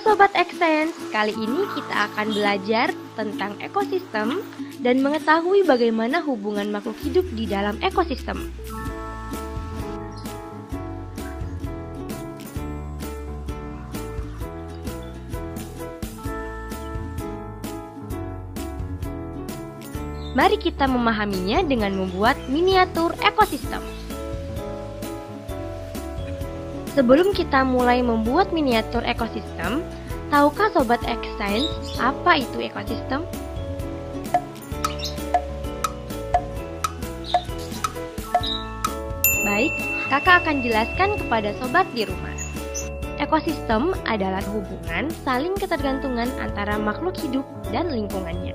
Sobat Extens, kali ini kita akan belajar tentang ekosistem dan mengetahui bagaimana hubungan makhluk hidup di dalam ekosistem. Mari kita memahaminya dengan membuat miniatur ekosistem. Sebelum kita mulai membuat miniatur ekosistem, tahukah Sobat Extens apa itu ekosistem? Baik, kakak akan jelaskan kepada sobat di rumah. Ekosistem adalah hubungan saling ketergantungan antara makhluk hidup dan lingkungannya.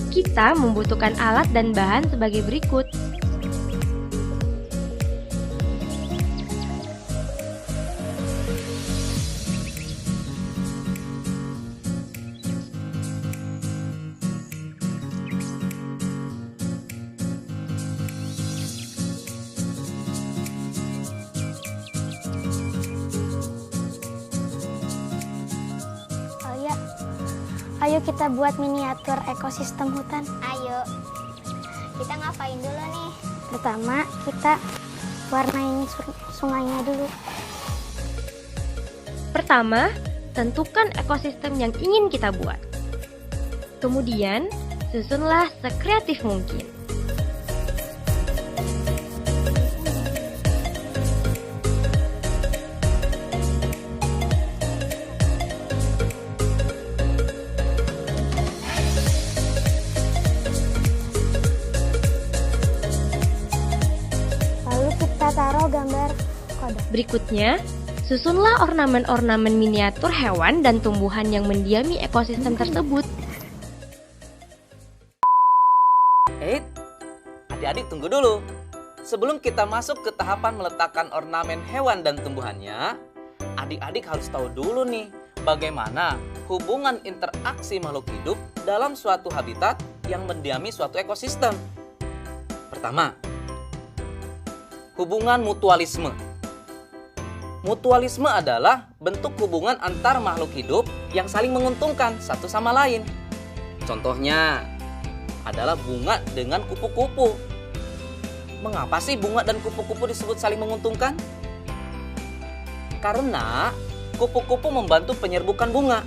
Kita membutuhkan alat dan bahan sebagai berikut. Ayo kita buat miniatur ekosistem hutan. Ayo, kita ngapain dulu nih? Pertama, kita warnain sungainya dulu. Pertama, tentukan ekosistem yang ingin kita buat. Kemudian, susunlah sekreatif mungkin. Taruh gambar kodok. Berikutnya, susunlah ornamen-ornamen miniatur hewan dan tumbuhan yang mendiami ekosistem tersebut. Adik-adik tunggu dulu. Sebelum kita masuk ke tahapan meletakkan ornamen hewan dan tumbuhannya, adik-adik harus tahu dulu nih, bagaimana hubungan interaksi makhluk hidup dalam suatu habitat yang mendiami suatu ekosistem. Pertama, hubungan mutualisme. Mutualisme adalah bentuk hubungan antar makhluk hidup yang saling menguntungkan satu sama lain. Contohnya adalah bunga dengan kupu-kupu. Mengapa sih bunga dan kupu-kupu disebut saling menguntungkan? Karena kupu-kupu membantu penyerbukan bunga,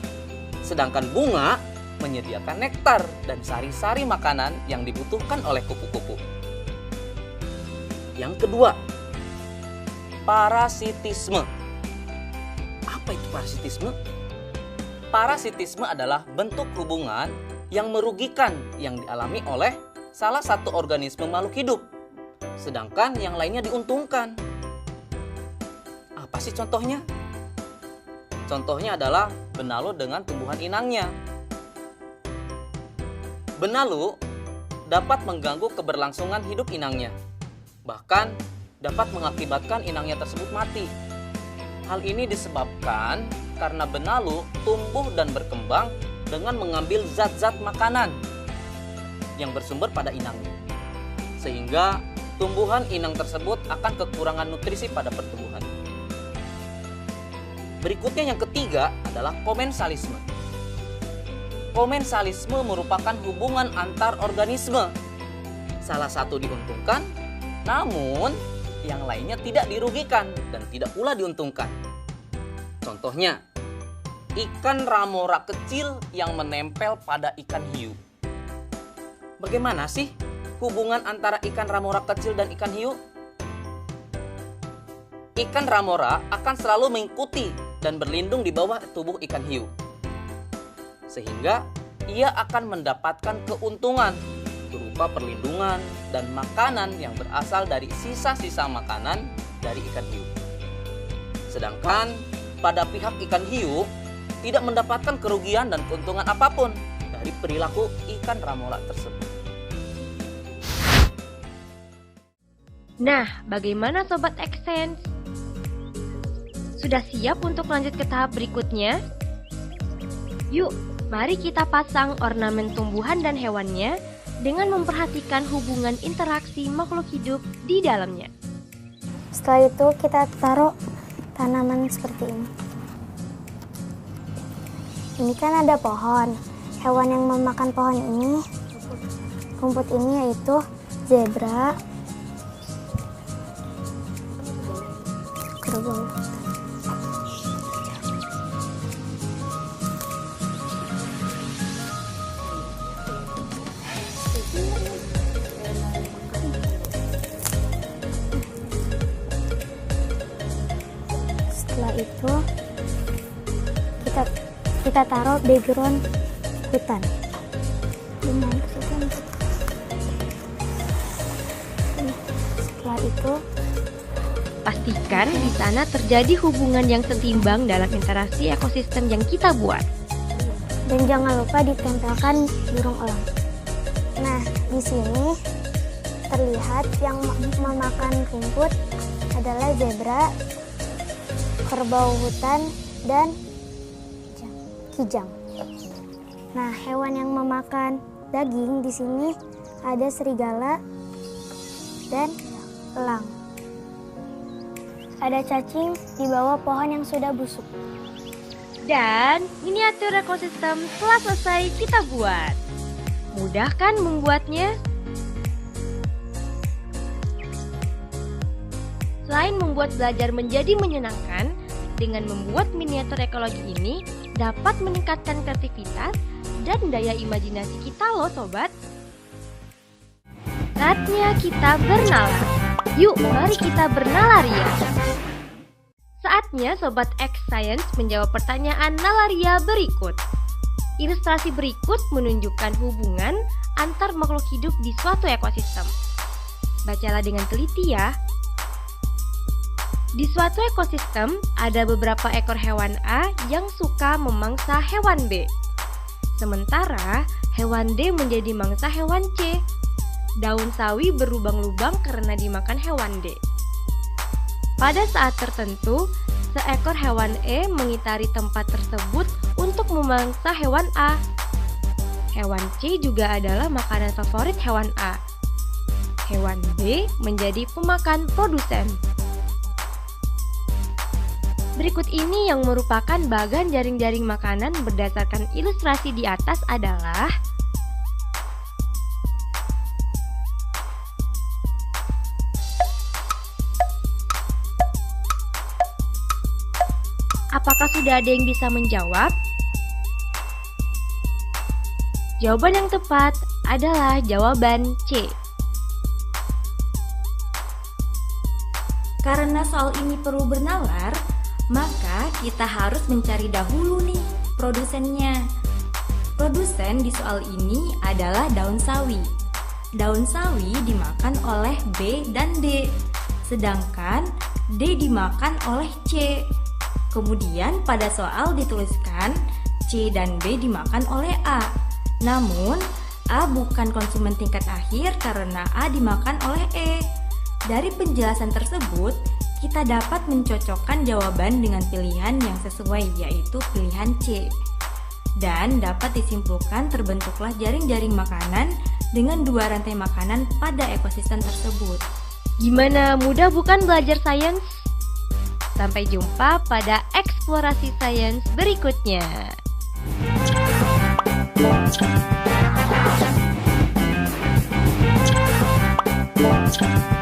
sedangkan bunga menyediakan nektar dan sari-sari makanan yang dibutuhkan oleh kupu-kupu. Yang kedua, parasitisme. Apa itu parasitisme? Parasitisme adalah bentuk hubungan yang merugikan yang dialami oleh salah satu organisme makhluk hidup, sedangkan yang lainnya diuntungkan. Apa sih contohnya? Contohnya adalah benalu dengan tumbuhan inangnya. Benalu dapat mengganggu keberlangsungan hidup inangnya, bahkan dapat mengakibatkan inangnya tersebut mati. Hal ini disebabkan karena benalu tumbuh dan berkembang dengan mengambil zat-zat makanan yang bersumber pada inangnya, sehingga tumbuhan inang tersebut akan kekurangan nutrisi pada pertumbuhan. Berikutnya yang ketiga adalah komensalisme. Komensalisme merupakan hubungan antar organisme. Salah satu diuntungkan, namun yang lainnya tidak dirugikan dan tidak pula diuntungkan. Contohnya, ikan ramora kecil yang menempel pada ikan hiu. Bagaimana sih hubungan antara ikan ramora kecil dan ikan hiu? Ikan ramora akan selalu mengikuti dan berlindung di bawah tubuh ikan hiu, sehingga ia akan mendapatkan keuntungan berupa perlindungan dan makanan yang berasal dari sisa-sisa makanan dari ikan hiu. Sedangkan pada pihak ikan hiu tidak mendapatkan kerugian dan keuntungan apapun dari perilaku ikan ramora tersebut. Nah, bagaimana Sobat Extens? Sudah siap untuk lanjut ke tahap berikutnya? Yuk, mari kita pasang ornamen tumbuhan dan hewannya dengan memperhatikan hubungan interaksi makhluk hidup di dalamnya. Setelah itu kita taruh tanaman seperti ini. Ini kan ada pohon. Hewan yang memakan pohon ini, rumput ini yaitu zebra, kerbau. Setelah itu kita taruh background hutan. Setelah itu pastikan di sana terjadi hubungan yang setimbang dalam interaksi ekosistem yang kita buat. Dan jangan lupa ditempelkan burung elang. Nah, di sini terlihat yang memakan rumput adalah zebra, kerbau hutan, dan kijang. Nah, hewan yang memakan daging di sini ada serigala dan elang. Ada cacing di bawah pohon yang sudah busuk. Dan miniatur ekosistem telah selesai kita buat. Mudah kan membuatnya? Selain membuat belajar menjadi menyenangkan, dengan membuat miniatur ekologi ini dapat meningkatkan kreativitas dan daya imajinasi kita loh sobat. Saatnya kita bernalar. Yuk, mari kita bernalaria. Saatnya Sobat X Science menjawab pertanyaan nalaria berikut. Ilustrasi berikut menunjukkan hubungan antar makhluk hidup di suatu ekosistem. Bacalah dengan teliti ya. Di suatu ekosistem, ada beberapa ekor hewan A yang suka memangsa hewan B. Sementara, hewan D menjadi mangsa hewan C. Daun sawi berlubang-lubang karena dimakan hewan D. Pada saat tertentu, seekor hewan E mengitari tempat tersebut untuk memangsa hewan A. Hewan C juga adalah makanan favorit hewan A. Hewan B menjadi pemakan produsen. Berikut ini yang merupakan bagan jaring-jaring makanan berdasarkan ilustrasi di atas adalah apakah sudah ada yang bisa menjawab? Jawaban yang tepat adalah jawaban C. Karena soal ini perlu bernalar, maka kita harus mencari dahulu nih produsennya. Produsen di soal ini adalah daun sawi. Daun sawi dimakan oleh B dan D, sedangkan D dimakan oleh C. Kemudian pada soal dituliskan C dan B dimakan oleh A. Namun A bukan konsumen tingkat akhir karena A dimakan oleh E. Dari penjelasan tersebut, kita dapat mencocokkan jawaban dengan pilihan yang sesuai, yaitu pilihan C. Dan dapat disimpulkan terbentuklah jaring-jaring makanan dengan dua rantai makanan pada ekosistem tersebut. Gimana, mudah bukan belajar sains? Sampai jumpa pada eksplorasi sains berikutnya. Thank you.